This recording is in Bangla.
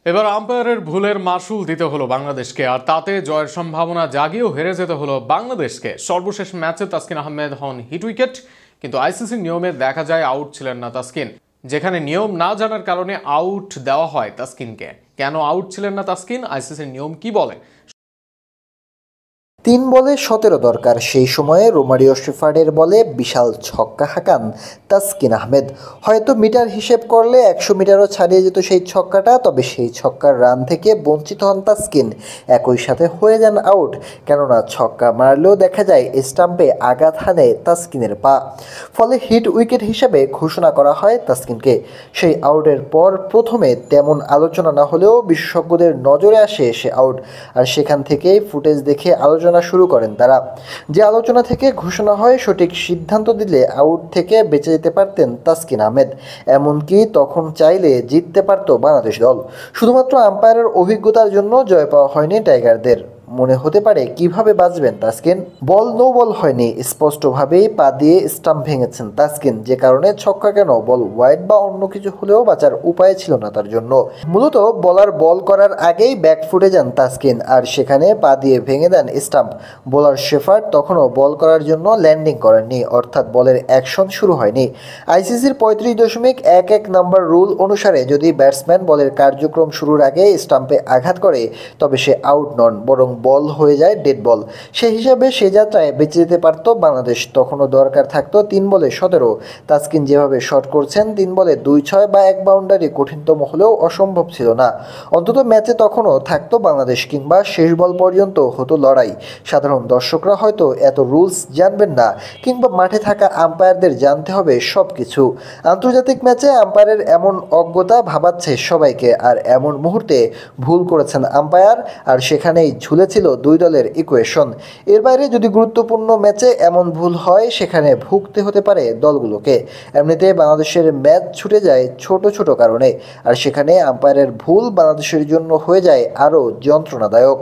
এবার আম্পায়ারের ভুলের মাসুল দিতে হলো বাংলাদেশকে, আর তাতে জয়ের সম্ভাবনা জাগিয়েও হেরে যেতে হলো বাংলাদেশকে। সর্বশেষ ম্যাচে তাসকিন আহমেদ হন হিট উইকেট, কিন্তু আইসিসির নিয়মে দেখা যায় আউট ছিলেন না তাসকিন। যেখানে নিয়ম না জানার কারণে আউট দেওয়া হয় তাসকিনকে। কেন আউট ছিলেন না তাসকিন, আইসিসির নিয়ম কি বলে? 3 বলে 17 দরকার, সেই সময়ে রোমারিও শেফার্ডের বলে বিশাল ছক্কা হাঁকান তাসকিন আহমেদ। হয়তো মিটার হিসেব করলে 100 মিটারও ছাড়িয়ে যেত সেই ছক্কাটা, তবে সেই ছক্কার রান থেকে বঞ্চিত হন তাসকিন। একই সাথে হয়ে যান আউট, কেননা ছক্কা মারলেও দেখা যায় স্টাম্পে আঘাত হানে তাসকিনের পা। ফলে হিট উইকেট হিসেবে ঘোষণা করা হয় তাসকিনকে। সেই আউটের পর প্রথমে তেমন আলোচনা না হলেও বিশেষজ্ঞদের নজরে আসে সে আউট, আর সেখান থেকেই ফুটেজ দেখে আলোচনা শুরু করেন তারা। যে আলোচনা থেকে ঘোষণা হয় সঠিক সিদ্ধান্ত দিলে আউট থেকে বেঁচে যেতে পারতেন তাসকিন আহমেদ। এমনকি তখন চাইলে জিততে পারত বাংলাদেশ দল। শুধুমাত্র আম্পায়ারের অভিজ্ঞতার জন্য জয় পাওয়া হয়নি টাইগারদের। মনে হতে পারে কিভাবে বাঁচবেন তাসকিন। বল নো বল হয়নি, স্পষ্টভাবেই পা দিয়ে স্টাম্প ভেঙেছেন তাসকিন, যে কারণে ছক্কা কেন, বল ওয়াইড বা অন্য কিছু হলেও বাঁচার উপায় ছিল না তার জন্য। মূলত বলার বল করার আগেই ব্যাক ফুটে যান তাসকিন, আর সেখানে পা দিয়ে ভেঙে দেন স্টাম্প। বোলার শেফার্ড তখনও বল করার জন্য ল্যান্ডিং করেননি, অর্থাৎ বলের অ্যাকশন শুরু হয়নি। আইসিসির 35.11 নম্বর রুল অনুসারে যদি ব্যাটসম্যান বলের কার্যক্রম শুরুর আগে স্টাম্পে আঘাত করে তবে সে আউট নন, বরং বল হয়ে যায় ডেড বল। সেই হিসাবে সে যাত্রায় বেঁচে যেতে পারত বাংলাদেশ। তখনও দরকার থাকতো 3 বলে 17। তাসকিন যেভাবে শট করছেন 3 বলে 2-6 বা 1 বাউন্ডারি কঠিনতম হলেও অসম্ভব ছিল না। অন্তত ম্যাচে তখনও থাকতো বাংলাদেশ, কিংবা শেষ বল পর্যন্ত হতো লড়াই। সাধারণ দর্শকরা হয়তো এত রুলস জানবেন না, কিংবা মাঠে থাকা আম্পায়ারদের জানতে হবে সব কিছু। আন্তর্জাতিক ম্যাচে আম্পায়ারের এমন অজ্ঞতা ভাবাচ্ছে সবাইকে, আর এমন মুহূর্তে ভুল করেছেন আম্পায়ার, আর সেখানেই ঝুলেছিল দুই দলের ইকুয়েশন। এর বাইরে যদি গুরুত্বপূর্ণ ম্যাচে এমন ভুল হয় সেখানে ভুগতে হতে পারে দলগুলোকে। এমনিতে বাংলাদেশের ম্যাচ ছুটে যায় ছোট ছোট কারণে, আর সেখানে আম্পায়ারের ভুল বাংলাদেশের জন্য হয়ে যায় আরও যন্ত্রণাদায়ক।